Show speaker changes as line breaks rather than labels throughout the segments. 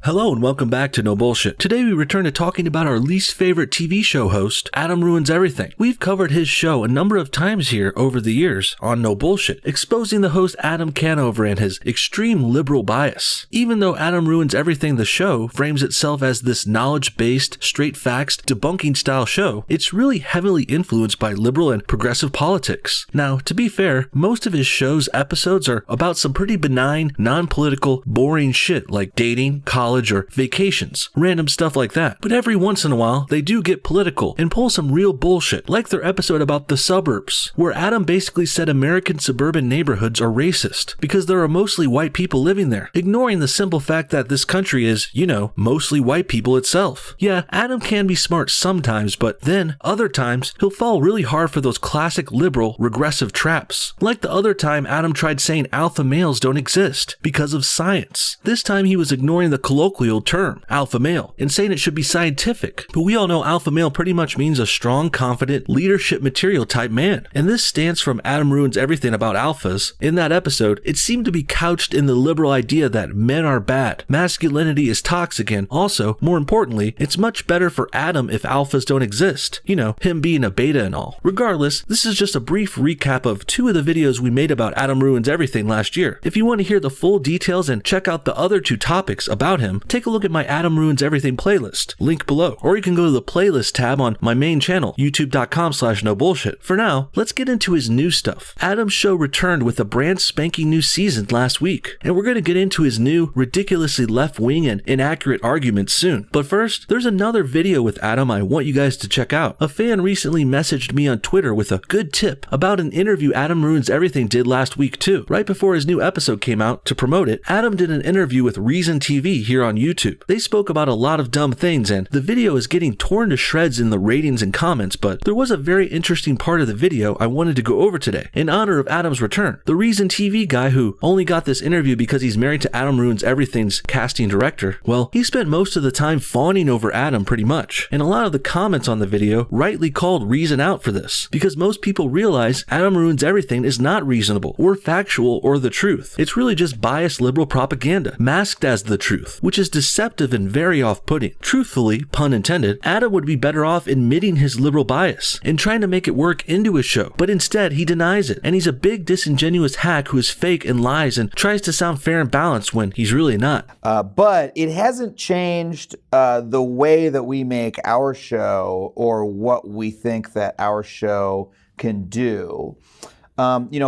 Hello and welcome back to No Bullshit. Today we return to talking about our least favorite TV show host, Adam Ruins Everything. We've covered his show a number of times here over the years on No Bullshit, exposing the host Adam Canover and his extreme liberal bias. Even though Adam Ruins Everything the show frames itself as this knowledge-based, straight facts, debunking style show, it's really heavily influenced by liberal and progressive politics. Now, to be fair, most of his show's episodes are about some pretty benign, non-political, boring shit like dating, college, or vacations, random stuff like that. But every once in a while, they do get political and pull some real bullshit, like their episode about the suburbs, where Adam basically said American suburban neighborhoods are racist because there are mostly white people living there, ignoring the simple fact that this country is, mostly white people itself. Yeah, Adam can be smart sometimes, but then, other times, he'll fall really hard for those classic liberal, regressive traps. Like the other time Adam tried saying alpha males don't exist because of science. This time he was ignoring the colloquial term, alpha male, and saying it should be scientific. But we all know alpha male pretty much means a strong, confident, leadership material type man. And this stance from Adam Ruins Everything about alphas, in that episode, it seemed to be couched in the liberal idea that men are bad, masculinity is toxic, and also, more importantly, it's much better for Adam if alphas don't exist. Him being a beta and all. Regardless, this is just a brief recap of two of the videos we made about Adam Ruins Everything last year. If you want to hear the full details and check out the other two topics about him, take a look at my Adam Ruins Everything playlist, link below, or you can go to the playlist tab on my main channel, youtube.com/nobullshit. For now, let's get into his new stuff. Adam's show returned with a brand spanking new season last week, and we're going to get into his new, ridiculously left-wing and inaccurate arguments soon. But first, there's another video with Adam I want you guys to check out. A fan recently messaged me on Twitter with a good tip about an interview Adam Ruins Everything did last week too. Right before his new episode came out, to promote it, Adam did an interview with Reason TV here on YouTube. They spoke about a lot of dumb things, and the video is getting torn to shreds in the ratings and comments, but there was a very interesting part of the video I wanted to go over today, in honor of Adam's return. The Reason TV guy who only got this interview because he's married to Adam Ruins Everything's casting director, well, he spent most of the time fawning over Adam pretty much, and a lot of the comments on the video rightly called Reason out for this, because most people realize Adam Ruins Everything is not reasonable, or factual, or the truth. It's really just biased liberal propaganda, masked as the truth, which is deceptive and very off-putting. Truthfully, pun intended, Adam would be better off admitting his liberal bias and trying to make it work into his show, but instead he denies it, and he's a big disingenuous hack who is fake and lies and tries to sound fair and balanced when he's really not.
But it hasn't changed the way that we make our show or what we think that our show can do.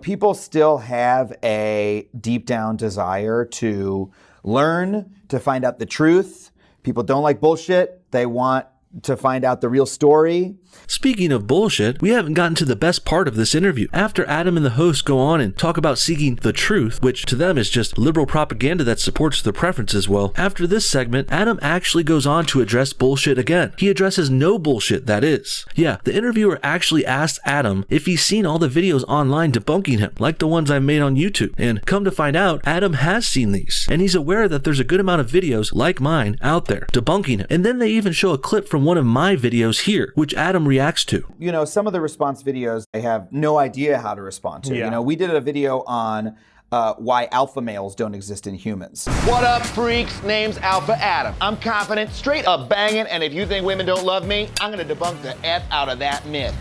People still have a deep down desire to learn, to find out the truth. People don't like bullshit. They want to find out the real story.
Speaking of bullshit, we haven't gotten to the best part of this interview. After Adam and the host go on and talk about seeking the truth, which to them is just liberal propaganda that supports their preferences, well, after this segment, Adam actually goes on to address bullshit again. He addresses no bullshit, that is. Yeah, the interviewer actually asked Adam if he's seen all the videos online debunking him, like the ones I made on YouTube, and come to find out, Adam has seen these, and he's aware that there's a good amount of videos, like mine, out there, debunking him. And then they even show a clip from one of my videos here, which Adam reacts to.
Some of the response videos, they have no idea how to respond to.
Yeah.
We did a video on why alpha males don't exist in humans.
What up, freaks? Name's Alpha Adam. I'm confident, straight up banging, and if you think women don't love me, I'm gonna debunk the F out of that myth.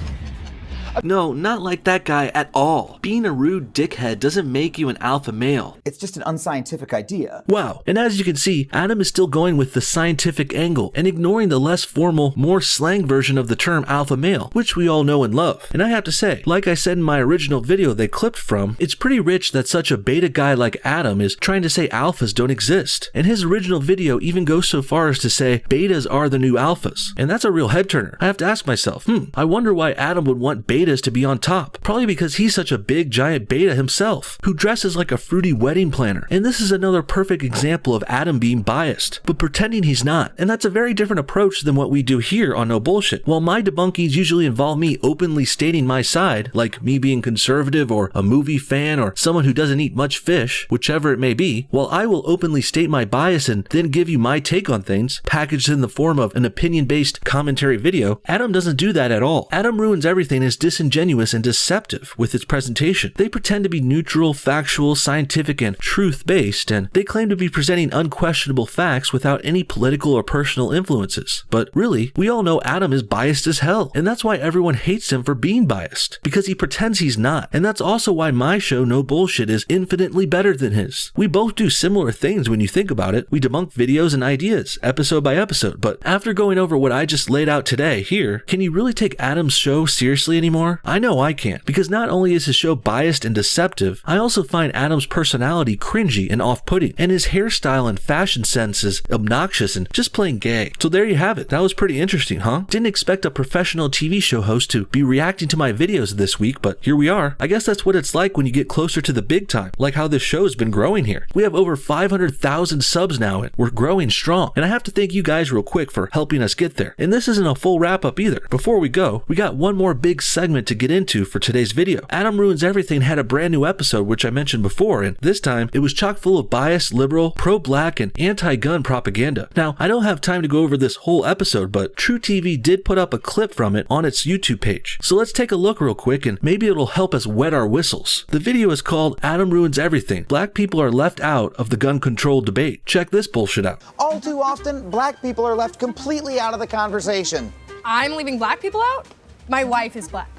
No, not like that guy at all. Being a rude dickhead doesn't make you an alpha male.
It's just an unscientific idea.
Wow, and as you can see, Adam is still going with the scientific angle and ignoring the less formal, more slang version of the term alpha male, which we all know and love. And I have to say, like I said in my original video they clipped from, it's pretty rich that such a beta guy like Adam is trying to say alphas don't exist. And his original video even goes so far as to say betas are the new alphas. And that's a real head turner. I have to ask myself, I wonder why Adam would want betas to be on top. Probably because he's such a big giant beta himself, who dresses like a fruity wedding planner. And this is another perfect example of Adam being biased, but pretending he's not. And that's a very different approach than what we do here on No Bullshit. While my debunkings usually involve me openly stating my side, like me being conservative or a movie fan or someone who doesn't eat much fish, whichever it may be, while I will openly state my bias and then give you my take on things, packaged in the form of an opinion-based commentary video, Adam doesn't do that at all. Adam Ruins Everything is disingenuous and deceptive with its presentation. They pretend to be neutral, factual, scientific, and and truth-based, and they claim to be presenting unquestionable facts without any political or personal influences. But really, we all know Adam is biased as hell, and that's why everyone hates him for being biased, because he pretends he's not. And that's also why my show, No Bullshit, is infinitely better than his. We both do similar things when you think about it. We debunk videos and ideas, episode by episode, but after going over what I just laid out today here, can you really take Adam's show seriously anymore? I know I can't, because not only is his show biased and deceptive, I also find Adam's personality cringy and off-putting, and his hairstyle and fashion sense is obnoxious and just plain gay. So there you have it. That was pretty interesting, huh? Didn't expect a professional TV show host to be reacting to my videos this week, but here we are. I guess that's what it's like when you get closer to the big time, like how this show's been growing here. We have over 500,000 subs now, and we're growing strong. And I have to thank you guys real quick for helping us get there. And this isn't a full wrap-up either. Before we go, we got one more big segment to get into for today's video. Adam Ruins Everything had a brand new episode, which I mentioned before, and this time it was chock full of biased, liberal, pro-black, and anti-gun propaganda. Now, I don't have time to go over this whole episode, but True TV did put up a clip from it on its YouTube page. So let's take a look real quick, and maybe it'll help us wet our whistles. The video is called Adam Ruins Everything. Black people are left out of the gun control debate. Check this bullshit out.
All too often, black people are left completely out of the conversation.
I'm leaving black people out? My wife is black.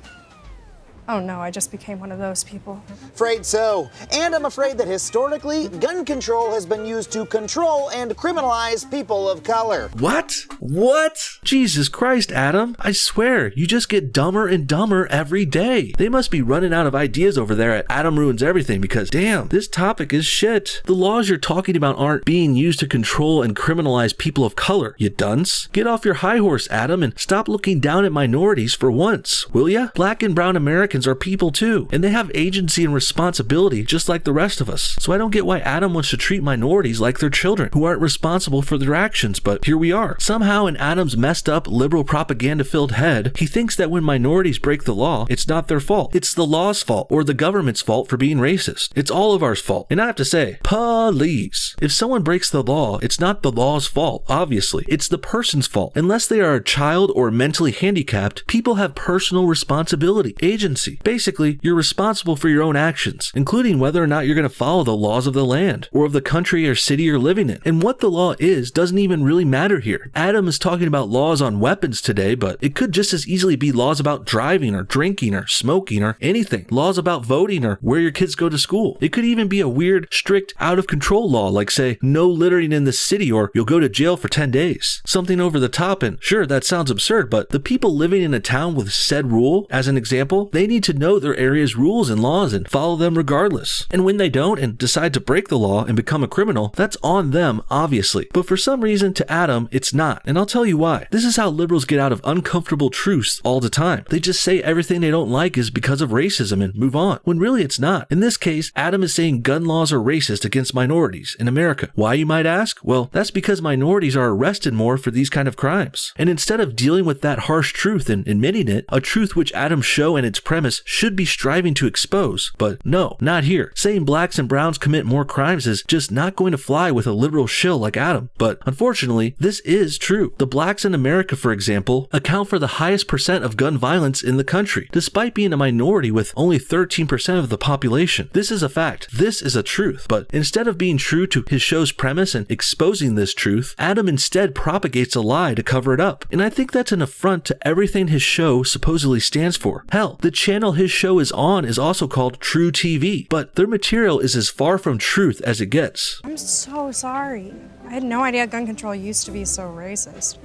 Oh no, I just became one of those people.
Afraid so. And I'm afraid that historically, gun control has been used to control and criminalize people of color.
What? What? Jesus Christ, Adam. I swear, you just get dumber and dumber every day. They must be running out of ideas over there at Adam Ruins Everything because, damn, this topic is shit. The laws you're talking about aren't being used to control and criminalize people of color, you dunce. Get off your high horse, Adam, and stop looking down at minorities for once, will ya? Black and brown Americans are people too, and they have agency and responsibility just like the rest of us. So I don't get why Adam wants to treat minorities like they're children who aren't responsible for their actions, but here we are. Somehow in Adam's messed up liberal propaganda-filled head, he thinks that when minorities break the law, it's not their fault. It's the law's fault or the government's fault for being racist. It's all of ours fault. And I have to say, please, if someone breaks the law, it's not the law's fault, obviously. It's the person's fault. Unless they are a child or mentally handicapped, people have personal responsibility, agency. Basically, you're responsible for your own actions, including whether or not you're going to follow the laws of the land or of the country or city you're living in. And what the law is doesn't even really matter here. Adam is talking about laws on weapons today, but it could just as easily be laws about driving or drinking or smoking or anything. Laws about voting or where your kids go to school. It could even be a weird, strict, out-of-control law like, say, no littering in the city or you'll go to jail for 10 days. Something over the top, and sure, that sounds absurd, but the people living in a town with said rule, as an example, they need to know their area's rules and laws and follow them regardless. And when they don't and decide to break the law and become a criminal, that's on them, obviously. But for some reason, to Adam, it's not. And I'll tell you why. This is how liberals get out of uncomfortable truths all the time. They just say everything they don't like is because of racism and move on, when really it's not. In this case, Adam is saying gun laws are racist against minorities in America. Why, you might ask? Well, that's because minorities are arrested more for these kind of crimes. And instead of dealing with that harsh truth and admitting it, a truth which Adam's show and its premise should be striving to expose, but no, not here. Saying blacks and browns commit more crimes is just not going to fly with a liberal shill like Adam. But unfortunately, this is true. The blacks in America, for example, account for the highest percent of gun violence in the country, despite being a minority with only 13% of the population. This is a fact. This is a truth. But instead of being true to his show's premise and exposing this truth, Adam instead propagates a lie to cover it up. And I think that's an affront to everything his show supposedly stands for. Hell, the channel his show is on is also called True TV, but their material is as far from truth as it gets.
I'm so sorry. I had no idea gun control used to be so racist.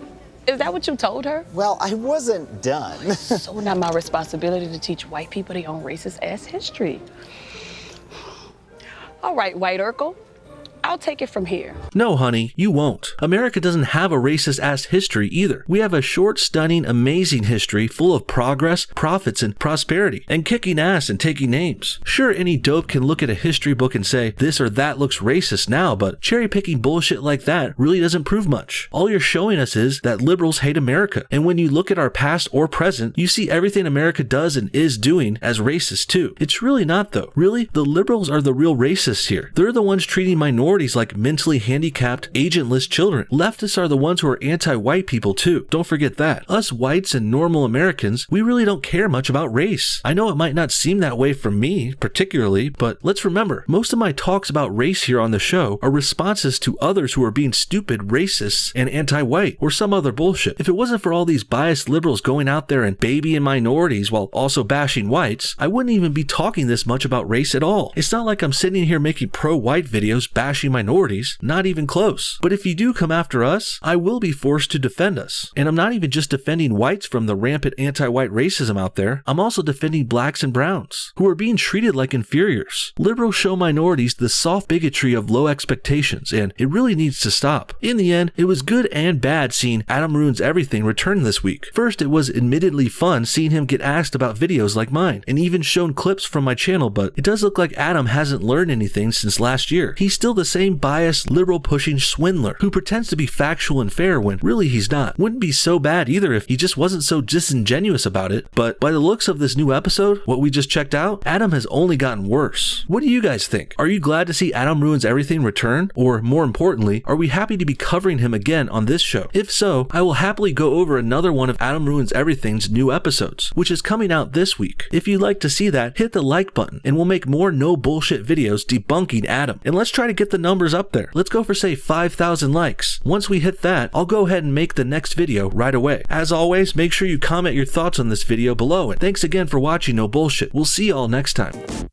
Is that what you told her?
Well, I wasn't done.
So not my responsibility to teach white people their own racist ass history. All right, White Urkel, I'll take it from here.
No, honey, you won't. America doesn't have a racist-ass history either. We have a short, stunning, amazing history full of progress, profits, and prosperity, and kicking ass and taking names. Sure, any dope can look at a history book and say, this or that looks racist now, but cherry-picking bullshit like that really doesn't prove much. All you're showing us is that liberals hate America, and when you look at our past or present, you see everything America does and is doing as racist too. It's really not, though. Really, the liberals are the real racists here. They're the ones treating minorities minorities like mentally handicapped, agentless children. Leftists are the ones who are anti-white people too. Don't forget that. Us whites and normal Americans, we really don't care much about race. I know it might not seem that way from me, particularly, but let's remember, most of my talks about race here on the show are responses to others who are being stupid, racists, and anti-white, or some other bullshit. If it wasn't for all these biased liberals going out there and babying minorities while also bashing whites, I wouldn't even be talking this much about race at all. It's not like I'm sitting here making pro-white videos bashing minorities, not even close. But if you do come after us, I will be forced to defend us. And I'm not even just defending whites from the rampant anti-white racism out there, I'm also defending blacks and browns, who are being treated like inferiors. Liberals show minorities the soft bigotry of low expectations, and it really needs to stop. In the end, it was good and bad seeing Adam Ruins Everything return this week. First, it was admittedly fun seeing him get asked about videos like mine, and even shown clips from my channel, but it does look like Adam hasn't learned anything since last year. He's still the same biased, liberal-pushing swindler who pretends to be factual and fair when really he's not. Wouldn't be so bad either if he just wasn't so disingenuous about it, but by the looks of this new episode, what we just checked out, Adam has only gotten worse. What do you guys think? Are you glad to see Adam Ruins Everything return? Or more importantly, are we happy to be covering him again on this show? If so, I will happily go over another one of Adam Ruins Everything's new episodes, which is coming out this week. If you'd like to see that, hit the like button and we'll make more no bullshit videos debunking Adam. And let's try to get the numbers up there. Let's go for say 5,000 likes. Once we hit that, I'll go ahead and make the next video right away. As always, make sure you comment your thoughts on this video below, and thanks again for watching No Bullshit. We'll see y'all next time.